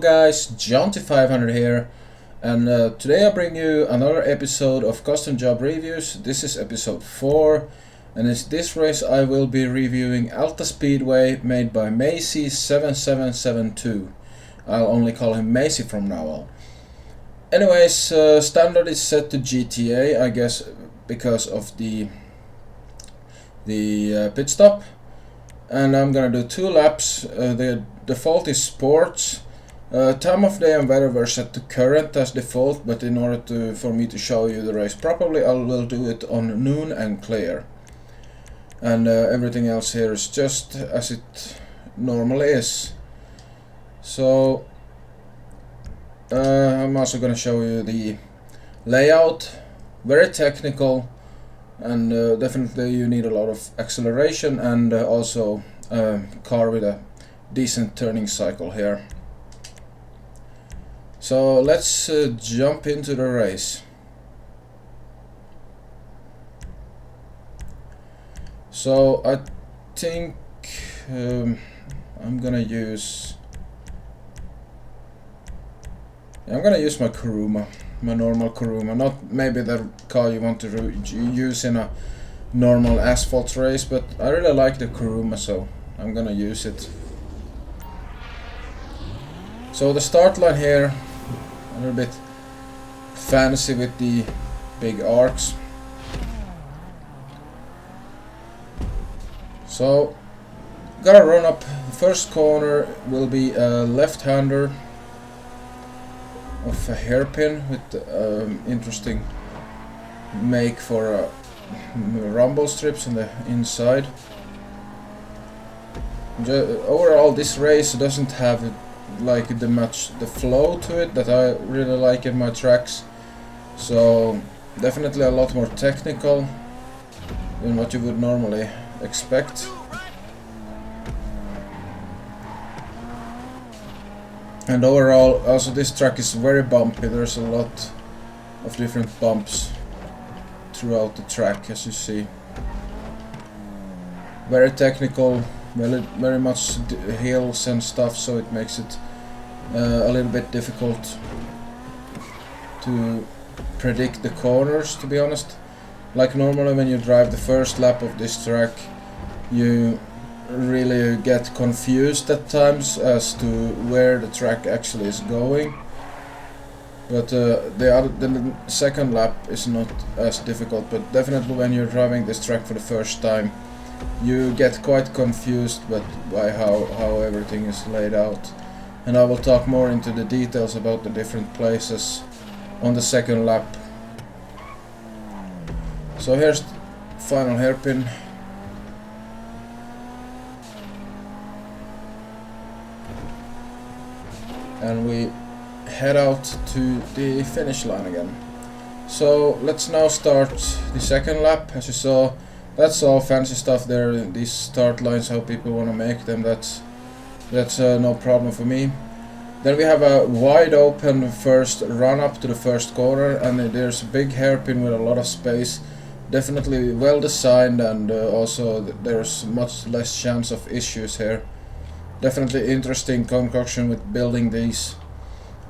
guys, Jonty500 here, and today I bring you another episode of Custom Job Reviews. This is episode 4, and in this race I will be reviewing Alta Speedway made by Macy7772. I'll only call him Macy from now on. Anyways, standard is set to GTA, I guess because of the pit stop. And I'm gonna do 2 laps. The default is sports. Time of day and weather were set to current as default, but in order for me to show you the race properly, I will do it on noon and clear. And everything else here is just as it normally is. So I'm also gonna show you the layout. Very technical. And definitely you need a lot of acceleration and also a car with a decent turning cycle here. So let's jump into the race. So I think I'm gonna use my Kuruma. My normal Kuruma, not maybe the car you want to use in a normal asphalt race, but I really like the Kuruma, so I'm gonna use it. So the start line here, a little bit fancy with the big arcs. So gotta run up. The first corner will be a left-hander of a hairpin with interesting make for rumble strips on the inside. Overall, this race doesn't have like the flow to it that I really like in my tracks, so definitely a lot more technical than what you would normally expect. And overall, also this track is very bumpy. There's a lot of different bumps throughout the track, as you see. Very technical, very much hills and stuff, so it makes it a little bit difficult to predict the corners, to be honest. Like normally when you drive the first lap of this track, you really get confused at times as to where the track actually is going, but the second lap is not as difficult. But definitely when you're driving this track for the first time, you get quite confused by how everything is laid out, and I will talk more into the details about the different places on the second lap. So here's the final hairpin. And we head out to the finish line again. So let's now start the second lap. As you saw, that's all fancy stuff there. These start lines, how people want to make them, that's no problem for me. Then we have a wide open first run up to the first corner, and there's a big hairpin with a lot of space. Definitely well designed, and also there's much less chance of issues here. Definitely interesting concoction with building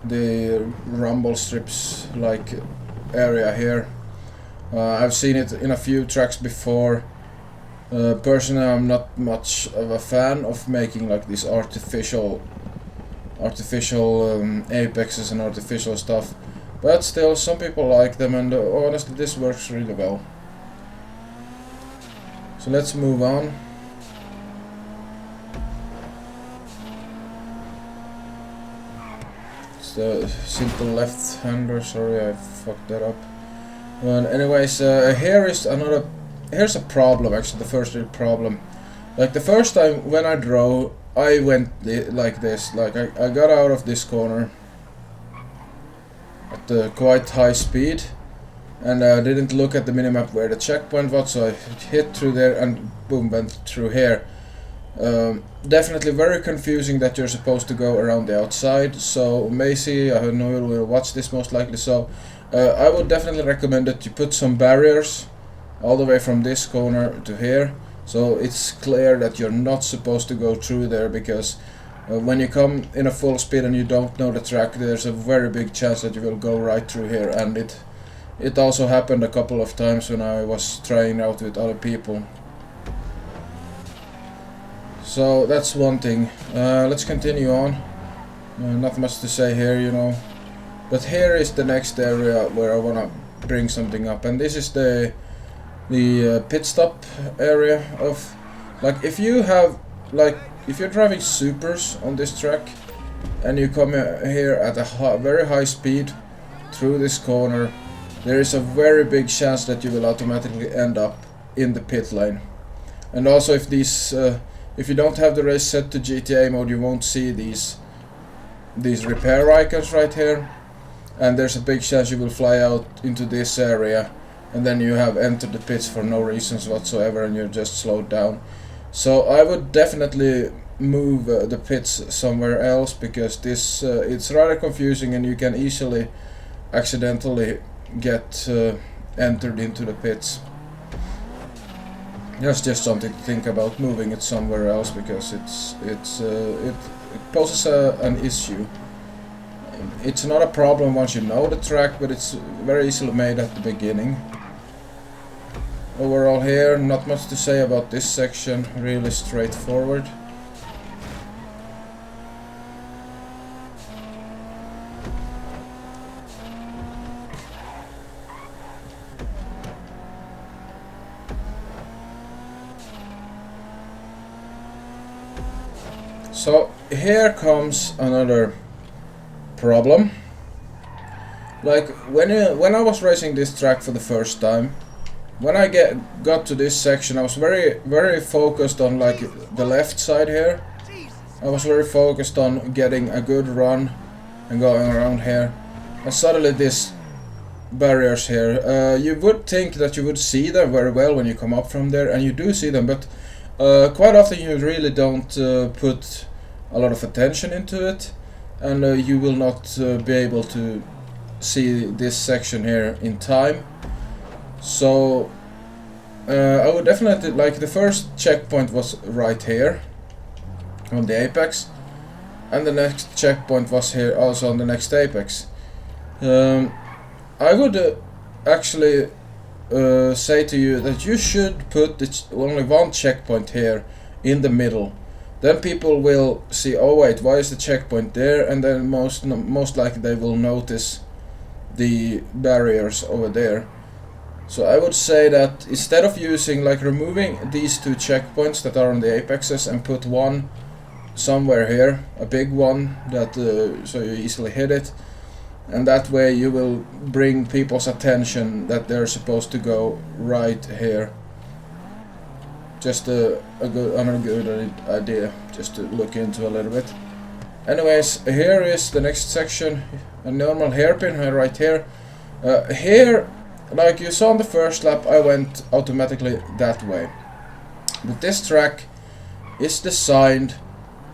the rumble strips like area here. I've seen it in a few tracks before. Personally, I'm not much of a fan of making like these artificial apexes and artificial stuff, but still some people like them, and honestly this works really well. So let's move on. The simple left-hander, sorry I fucked that up. But anyways, here's a problem, actually the first real problem. Like the first time when I drove, I went like this, like I got out of this corner at quite high speed, and I didn't look at the minimap where the checkpoint was, so I hit through there and boom, went through here. Definitely very confusing that you're supposed to go around the outside. So Macy, I know you will watch this most likely, so I would definitely recommend that you put some barriers all the way from this corner to here, so it's clear that you're not supposed to go through there, because When you come in a full speed and you don't know the track, there's a very big chance that you will go right through here, and it also happened a couple of times when I was trying out with other people. So that's one thing. Let's continue on. Not much to say here, you know. But here is the next area where I wanna bring something up, and this is the pit stop area of, like, if you have, like, if you're driving supers on this track and you come here at a very high speed through this corner, there is a very big chance that you will automatically end up in the pit lane. And also, if these if you don't have the race set to GTA mode, you won't see these repair icons right here, and there's a big chance you will fly out into this area and then you have entered the pits for no reasons whatsoever and you're just slowed down. So I would definitely move the pits somewhere else, because this it's rather confusing and you can easily accidentally get entered into the pits. That's just something to think about, moving it somewhere else, because it poses an issue. It's not a problem once you know the track, but it's very easily made at the beginning. Overall here, not much to say about this section, really straightforward. So here comes another problem. Like when I was racing this track for the first time, when I got to this section, I was very focused on, like, the left side here. I was very focused on getting a good run and going around here. And suddenly these barriers here, you would think that you would see them very well when you come up from there, and you do see them, but quite often you really don't put a lot of attention into it, and you will not be able to see this section here in time. So I would definitely, like, the first checkpoint was right here on the apex, and the next checkpoint was here also on the next apex. I would actually say to you that you should put only one checkpoint here in the middle. Then people will see, oh wait, why is the checkpoint there? And then most likely they will notice the barriers over there. So I would say that instead of using, like, removing these two checkpoints that are on the apexes and put one somewhere here, a big one, that so you easily hit it, and that way you will bring people's attention that they're supposed to go right here. Just another good idea, just to look into a little bit. Anyways, here is the next section, a normal hairpin right here. Here, like you saw on the first lap, I went automatically that way. But this track is designed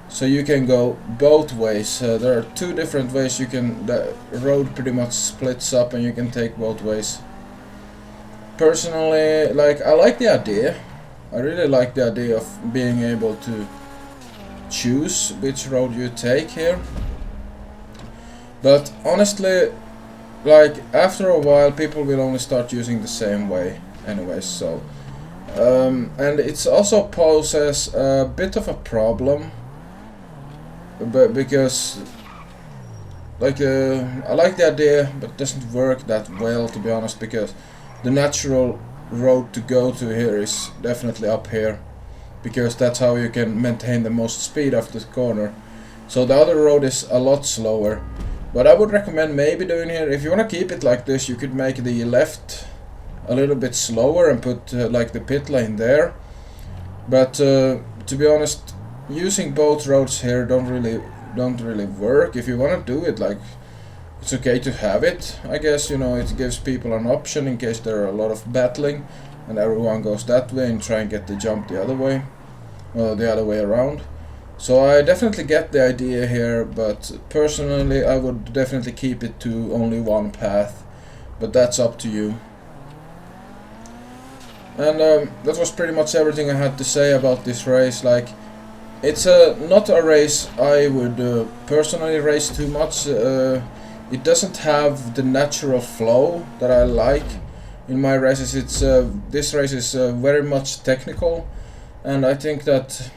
so you can go both ways. There are two different ways the road pretty much splits up and you can take both ways. Personally, like, I like the idea. I really like the idea of being able to choose which road you take here. But honestly, like, after a while people will only start using the same way anyways, so and it's also poses a bit of a problem, but because, like, I like the idea, but it doesn't work that well, to be honest, because the natural road to go to here is definitely up here, because that's how you can maintain the most speed after the corner. So the other road is a lot slower. What I would recommend maybe doing here, if you want to keep it like this, you could make the left a little bit slower and put like the pit lane there. But to be honest, using both roads here don't really work. If you want to do it, like, it's okay to have it, I guess, you know, it gives people an option in case there are a lot of battling and everyone goes that way and try and get the jump the other way, or the other way around. So I definitely get the idea here, but personally I would definitely keep it to only one path, but that's up to you. And that was pretty much everything I had to say about this race. Like, It's not a race I would personally race too much. It doesn't have the natural flow that I like in my races. It's this race is very much technical, and I think that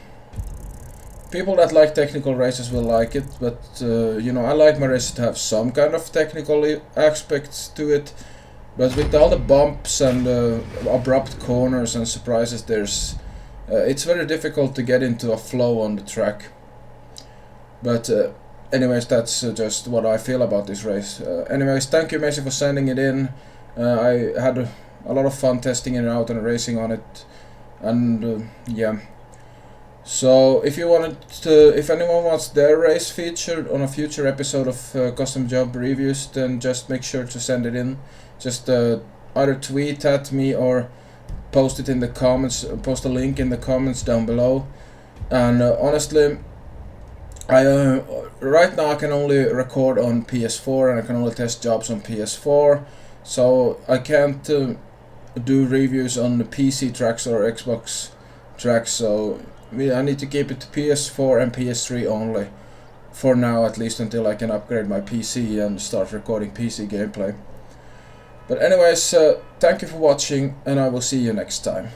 people that like technical races will like it. But you know, I like my races to have some kind of technical aspects to it. But with all the bumps and abrupt corners and surprises, it's very difficult to get into a flow on the track. But anyways, that's just what I feel about this race. Anyways, thank you, Macy, for sending it in. I had a lot of fun testing it out and racing on it, and yeah. So if anyone wants their race featured on a future episode of Custom Job Reviews, then just make sure to send it in. Just either tweet at me or post it in the comments. Post a link in the comments down below. And honestly, I right now I can only record on PS4 and I can only test jobs on PS4, so I can't do reviews on the PC tracks or Xbox tracks. So I need to keep it to PS4 and PS3 only, for now at least, until I can upgrade my PC and start recording PC gameplay. But anyways, thank you for watching, and I will see you next time.